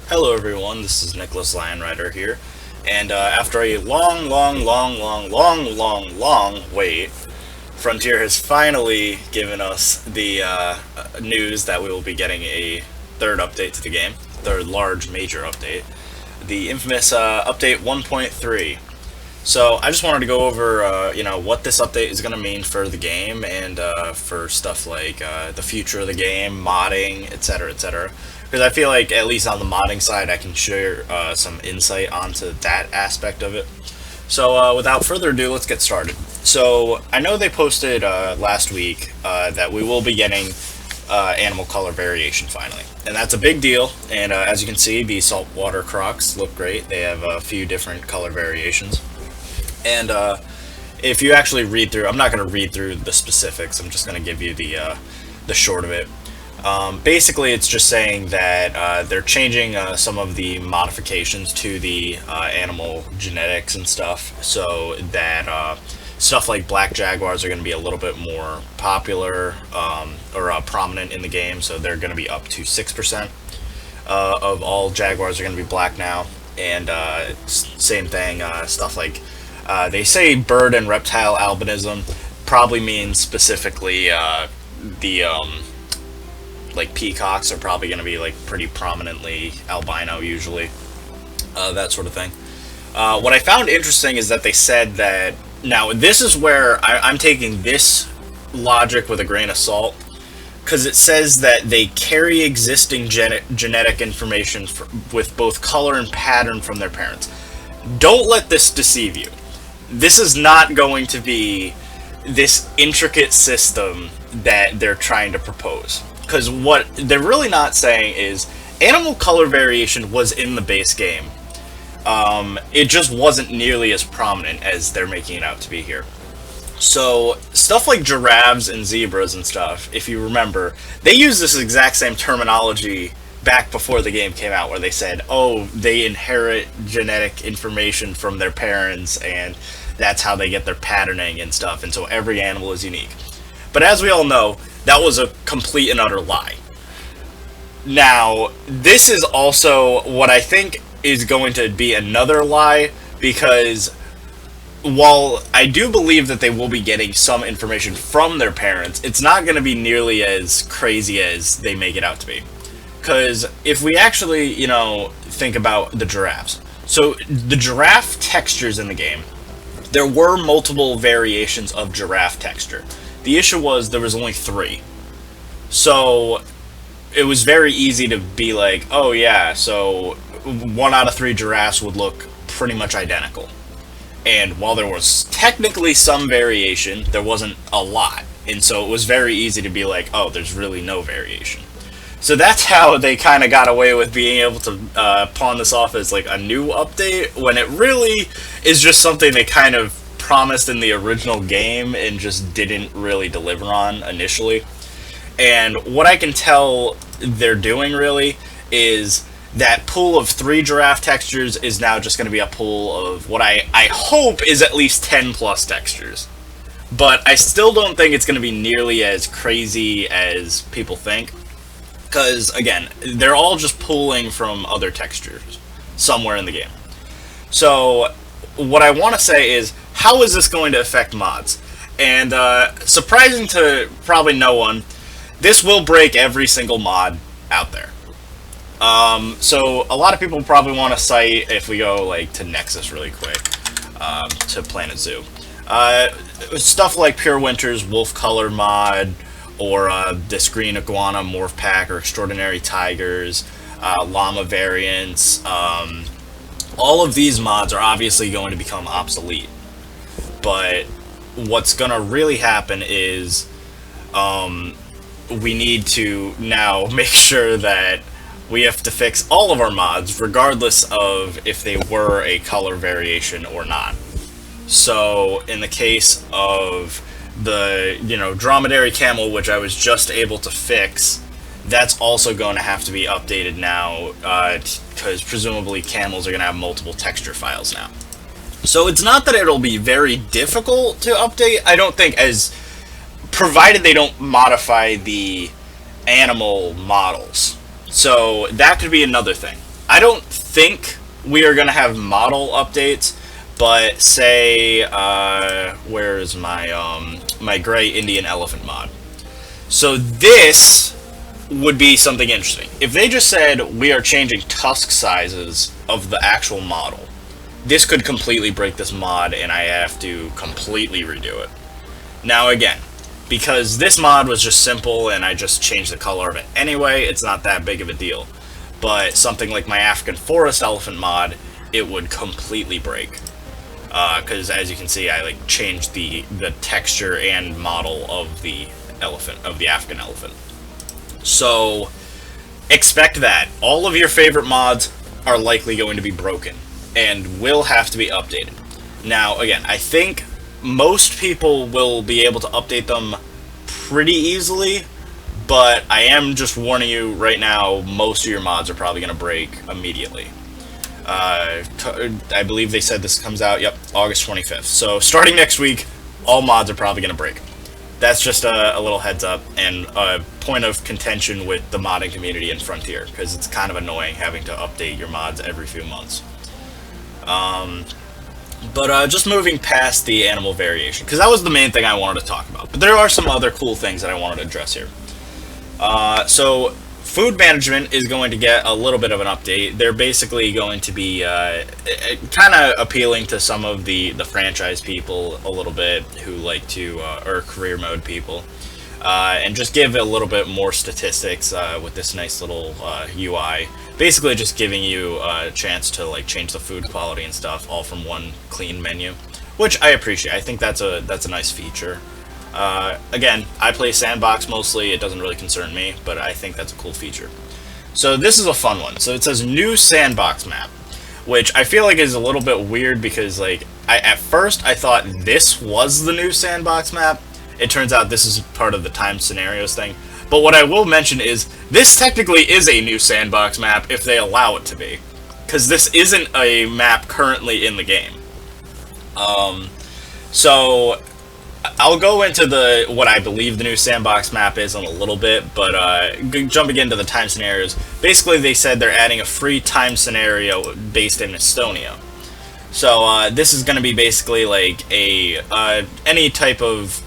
Hello everyone, this is Nicholas Lionrider here, and after a long wait, Frontier has finally given us the news that we will be getting a third update to the game, third large major update, the infamous update 1.3. So I just wanted to go over, what this update is going to mean for the game and for stuff like the future of the game, modding, etc., etc. Because I feel like at least on the modding side, I can share some insight onto that aspect of it. So without further ado, let's get started. So I know they posted last week that we will be getting animal color variation finally, and that's a big deal. And as you can see, the saltwater crocs look great. They have a few different color variations. And if you actually read through, I'm not going to read through the specifics. I'm just going to give you the short of it. Basically, it's just saying that they're changing some of the modifications to the animal genetics and stuff, so that stuff like black jaguars are going to be a little bit more popular or prominent in the game. So they're going to be up to 6% of all jaguars are going to be black now. And same thing, stuff like they say bird and reptile albinism probably means specifically the like peacocks are probably going to be like pretty prominently albino usually, that sort of thing. What I found interesting is that they said that now this is where I'm taking this logic with a grain of salt, because it says that they carry existing genetic information with both color and pattern from their parents. Don't let this deceive you. This is not going to be this intricate system that they're trying to propose. Because what they're really not saying is animal color variation was in the base game. It just wasn't nearly as prominent as they're making it out to be here. So, stuff like giraffes and zebras and stuff, if you remember, they use this exact same terminology back before the game came out, where they said, oh, they inherit genetic information from their parents, and that's how they get their patterning and stuff, and so every animal is unique. But as we all know, that was a complete and utter lie. Now, this is also what I think is going to be another lie, because while I do believe that they will be getting some information from their parents, it's not going to be nearly as crazy as they make it out to be. Because if we actually, think about the giraffes. So, the giraffe textures in the game, there were multiple variations of giraffe texture. The issue was there was only 3. So, it was very easy to be like, oh yeah, so 1 out of 3 giraffes would look pretty much identical. And while there was technically some variation, there wasn't a lot. And so it was very easy to be like, oh, there's really no variation. So that's how they kind of got away with being able to pawn this off as like a new update, when it really is just something they kind of promised in the original game and just didn't really deliver on initially. And what I can tell they're doing really is that pool of 3 giraffe textures is now just going to be a pool of what I hope is at least 10 plus textures. But I still don't think it's going to be nearly as crazy as people think. Because, again, they're all just pulling from other textures somewhere in the game. So, what I want to say is, how is this going to affect mods? And, surprising to probably no one, this will break every single mod out there. So a lot of people probably want to cite, if we go like to Nexus really quick, to Planet Zoo, stuff like Pure Winter's Wolf Color mod, or this Green Iguana Morph Pack, or Extraordinary Tigers, Llama variants. All of these mods are obviously going to become obsolete. But what's going to really happen is we need to now make sure that we have to fix all of our mods, regardless of if they were a color variation or not. So, in the case of the, dromedary camel, which I was just able to fix, that's also going to have to be updated now, because presumably camels are going to have multiple texture files now. So it's not that it'll be very difficult to update, I don't think, as provided they don't modify the animal models. So that could be another thing. I don't think we are going to have model updates, but say, where's my gray Indian elephant mod? So this would be something interesting. If they just said we are changing tusk sizes of the actual model, this could completely break this mod and I have to completely redo it. Now again, because this mod was just simple and I just changed the color of it anyway, it's not that big of a deal. But something like my African Forest Elephant mod, it would completely break. Because as you can see, I like changed the texture and model of the elephant, of the African elephant. So expect that. All of your favorite mods are likely going to be broken and will have to be updated. Now, again, I think most people will be able to update them pretty easily, but I am just warning you right now, most of your mods are probably going to break immediately. I believe they said this comes out, yep, August 25th. So starting next week, all mods are probably going to break. That's just a little heads up and a point of contention with the modding community in Frontier, because it's kind of annoying having to update your mods every few months. But just moving past the animal variation, because that was the main thing I wanted to talk about. But there are some other cool things that I wanted to address here. So food management is going to get a little bit of an update. They're basically going to be kind of appealing to some of the franchise people a little bit who like to, or career mode people, and just give a little bit more statistics with this nice little UI. Basically just giving you a chance to like change the food quality and stuff all from one clean menu, which I appreciate. I think that's a nice feature. Again, I play Sandbox mostly, it doesn't really concern me, but I think that's a cool feature. So this is a fun one. So it says new Sandbox map, which I feel like is a little bit weird because like at first I thought this was the new Sandbox map. It turns out this is part of the time scenarios thing. But what I will mention is this technically is a new Sandbox map if they allow it to be, because this isn't a map currently in the game. So I'll go into what I believe the new Sandbox map is in a little bit, but jumping into the time scenarios, basically they said they're adding a free time scenario based in Estonia. So this is going to be basically like any type of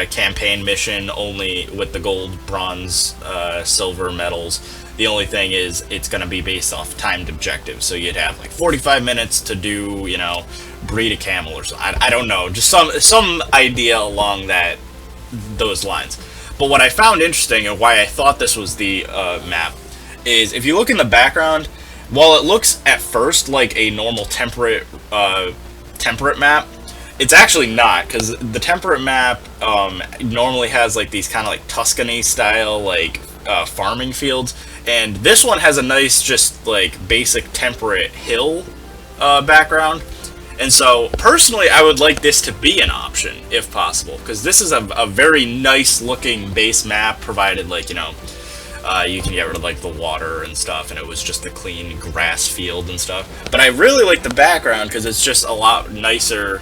campaign mission, only with the gold, bronze, silver medals. The only thing is it's going to be based off timed objectives, so you'd have like 45 minutes to do, you know, breed a camel or something. I don't know, just some idea along those lines. But what I found interesting and why I thought this was the map is if you look in the background, while it looks at first like a normal temperate map, it's actually not, because the temperate map normally has like these kind of like Tuscany style like farming fields, and this one has a nice just like basic temperate hill background. And so personally I would like this to be an option if possible, because this is a very nice looking base map, provided like, you know, you can get rid of like the water and stuff and it was just a clean grass field and stuff. But I really like the background because it's just a lot nicer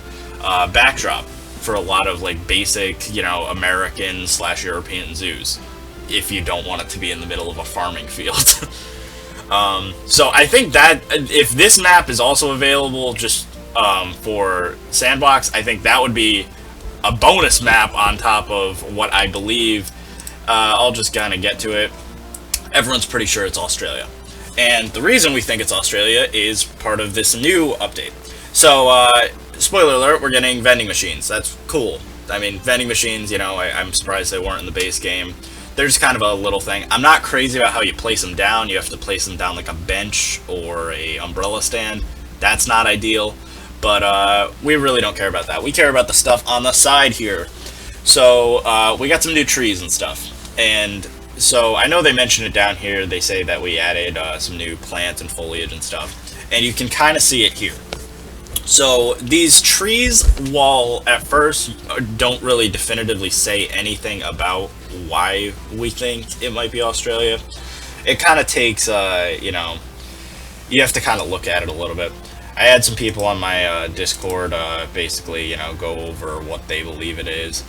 backdrop for a lot of like basic, you know, American / European zoos, if you don't want it to be in the middle of a farming field. So I think that if this map is also available just for Sandbox, I think that would be a bonus map on top of what I believe. I'll just kind of get to it. Everyone's pretty sure it's Australia, and the reason we think it's Australia is part of this new update. So spoiler alert, we're getting vending machines. That's cool. I mean, vending machines, you know, I'm surprised they weren't in the base game. They're just kind of a little thing. I'm not crazy about how you place them down. You have to place them down like a bench or a umbrella stand. That's not ideal, but we really don't care about that. We care about the stuff on the side here. So we got some new trees and stuff. And so I know they mentioned it down here. They say that we added some new plants and foliage and stuff. And you can kind of see it here. So these trees, while at first don't really definitively say anything about why we think it might be Australia, it kind of takes, you know, you have to kind of look at it a little bit. I had some people on my Discord basically, you know, go over what they believe it is.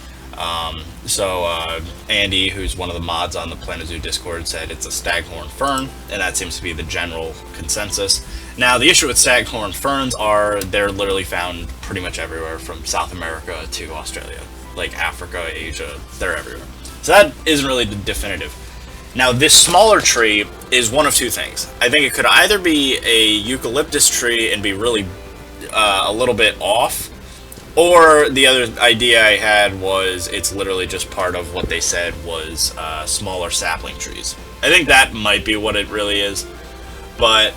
Andy, who's one of the mods on the Planet Zoo Discord, said it's a staghorn fern, and that seems to be the general consensus. Now, the issue with staghorn ferns are they're literally found pretty much everywhere from South America to Australia. Like Africa, Asia, they're everywhere. So that isn't really definitive. Now, this smaller tree is one of two things. I think it could either be a eucalyptus tree and be really a little bit off, or the other idea I had was it's literally just part of what they said was smaller sapling trees. I think that might be what it really is, but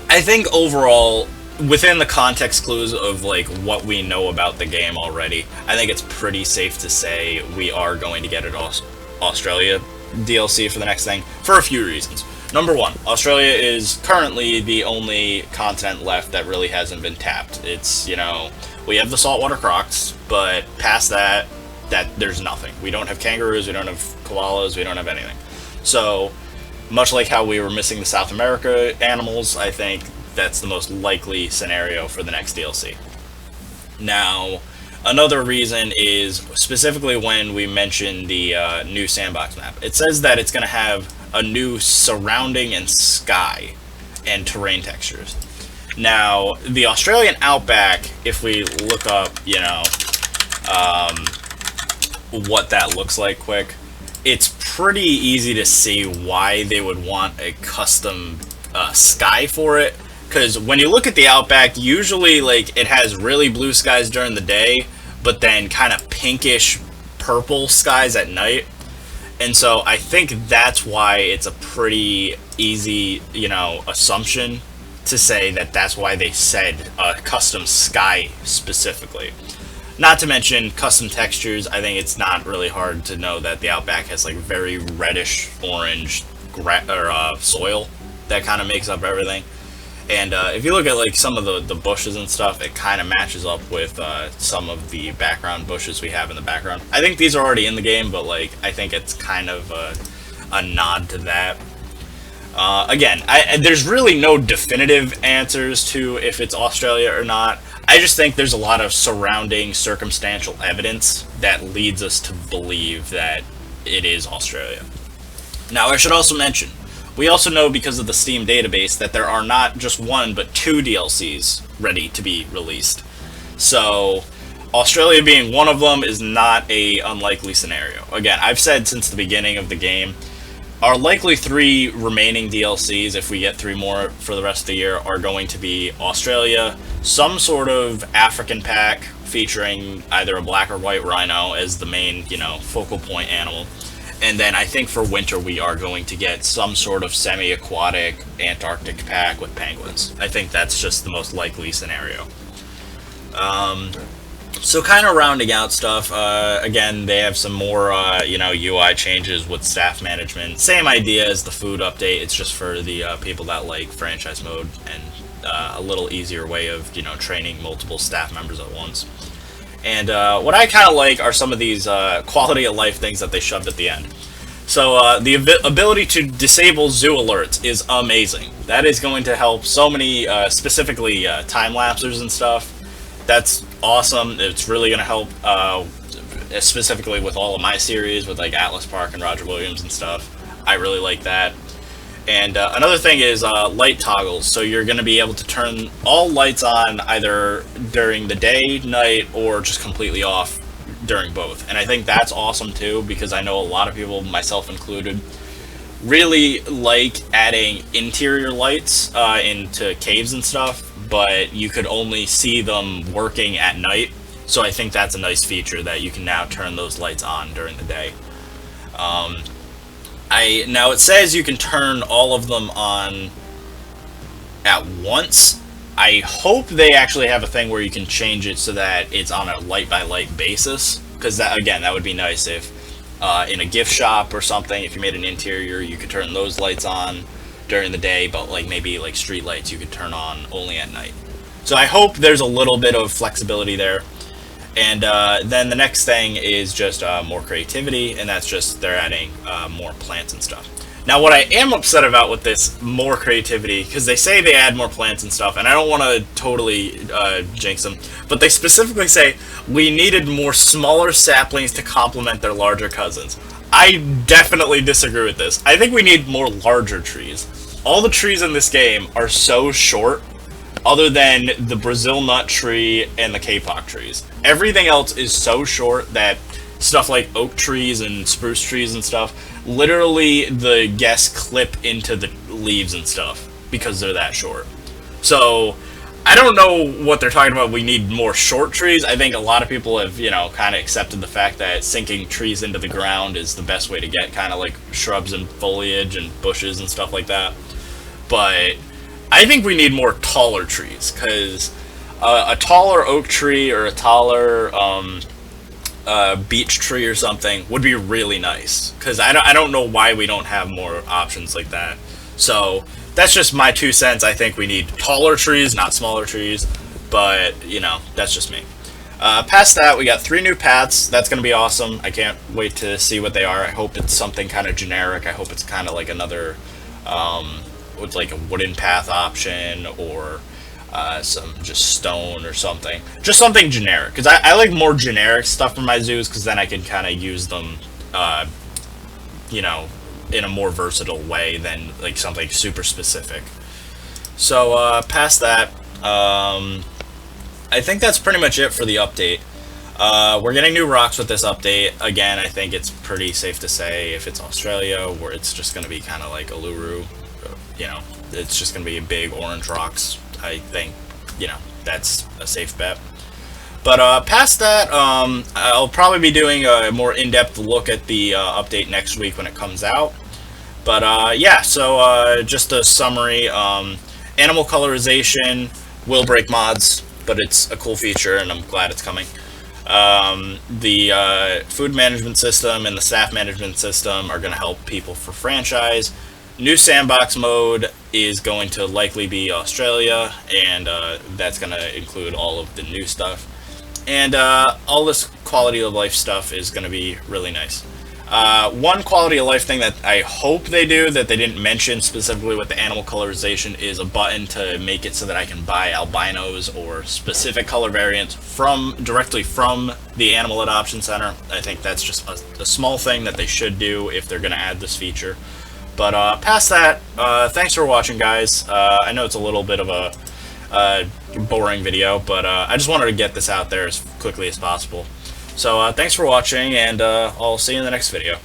I think overall, within the context clues of like what we know about the game already, I think it's pretty safe to say we are going to get an Australia DLC for the next thing for a few reasons. Number one, Australia is currently the only continent left that really hasn't been tapped. It's, you know, we have the saltwater crocs, but past that there's nothing. We don't have kangaroos, we don't have koalas, we don't have anything. So, much like how we were missing the South America animals, I think that's the most likely scenario for the next DLC. Now, another reason is specifically when we mentioned the new sandbox map. It says that it's going to have a new surrounding and sky and terrain textures. Now, the Australian outback, if we look up, you know, what that looks like quick, it's pretty easy to see why they would want a custom sky for it. Because when you look at the outback, usually like it has really blue skies during the day, but then kind of pinkish purple skies at night. And so I think that's why it's a pretty easy, you know, assumption to say that that's why they said a custom sky specifically. Not to mention custom textures. I think it's not really hard to know that the Outback has like very reddish orange soil that kind of makes up everything. And if you look at like some of the bushes and stuff, it kind of matches up with some of the background bushes we have in the background. I think these are already in the game, but like I think it's kind of a nod to that. Again, there's really no definitive answers to if it's Australia or not. I just think there's a lot of surrounding circumstantial evidence that leads us to believe that it is Australia. Now, I should also mention, we also know because of the Steam database that there are not just one, but two DLCs ready to be released. So, Australia being one of them is not a unlikely scenario. Again, I've said since the beginning of the game, our likely 3 remaining DLCs, if we get 3 more for the rest of the year, are going to be Australia, some sort of African pack featuring either a black or white rhino as the main, you know, focal point animal. And then I think for winter we are going to get some sort of semi-aquatic Antarctic pack with penguins. I think that's just the most likely scenario. So kind of rounding out stuff, again, they have some more, you know, UI changes with staff management. Same idea as the food update, it's just for the people that like franchise mode and a little easier way of, you know, training multiple staff members at once. And what I kind of like are some of these quality of life things that they shoved at the end. So the ability to disable zoo alerts is amazing. That is going to help so many, specifically time-lapsers and stuff. That's awesome. It's really going to help, specifically with all of my series, with like Atlas Park and Roger Williams and stuff. I really like that. And another thing is light toggles. So you're going to be able to turn all lights on either during the day, night, or just completely off during both. And I think that's awesome too, because I know a lot of people, myself included, really like adding interior lights into caves and stuff, but you could only see them working at night. So I think that's a nice feature that you can now turn those lights on during the day. Now it says you can turn all of them on at once. I hope they actually have a thing where you can change it so that it's on a light-by-light basis, because that, again, that would be nice if in a gift shop or something, if you made an interior, you could turn those lights on during the day, but like maybe like street lights you could turn on only at night. So I hope there's a little bit of flexibility there. And then the next thing is just more creativity, and that's just they're adding more plants and stuff. Now, what I am upset about with this more creativity, because they say they add more plants and stuff, and I don't want to totally jinx them, but they specifically say we needed more smaller saplings to complement their larger cousins. I definitely disagree with this. I think we need more larger trees. All the trees in this game are so short, other than the Brazil nut tree and the kapok trees. Everything else is so short that stuff like oak trees and spruce trees and stuff, literally the guests clip into the leaves and stuff because they're that short. So I don't know what they're talking about. We need more short trees. I think a lot of people have, kind of accepted the fact that sinking trees into the ground is the best way to get kind of like shrubs and foliage and bushes and stuff like that. But I think we need more taller trees, because a taller oak tree or a taller beech tree or something would be really nice, because I don't know why we don't have more options like that. So that's just my 2 cents. I think we need taller trees, not smaller trees, but that's just me. Past that, we got 3 new paths. That's going to be awesome. I can't wait to see what they are. I hope it's something kind of generic. I hope it's kind of like another with like a wooden path option, or some just stone or something. Just something generic, because I like more generic stuff for my zoos, because then I can kind of use them, in a more versatile way than like something super specific. So past that, I think that's pretty much it for the update. We're getting new rocks with this update. Again, I think it's pretty safe to say if it's Australia, where it's just going to be kind of like Uluru, it's just going to be big orange rocks. I think, that's a safe bet. But past that, I'll probably be doing a more in-depth look at the update next week when it comes out. But yeah, so just a summary. Animal colorization will break mods, but it's a cool feature, and I'm glad it's coming. The food management system and the staff management system are going to help people for franchise. New sandbox mode is going to likely be Australia, and that's going to include all of the new stuff. And all this quality of life stuff is going to be really nice. One quality of life thing that I hope they do that they didn't mention specifically with the animal colorization is a button to make it so that I can buy albinos or specific color variants directly from the Animal Adoption Center. I think that's just a small thing that they should do if they're going to add this feature. But past that, thanks for watching, guys. I know it's a little bit of a boring video, but I just wanted to get this out there as quickly as possible. So thanks for watching, and I'll see you in the next video.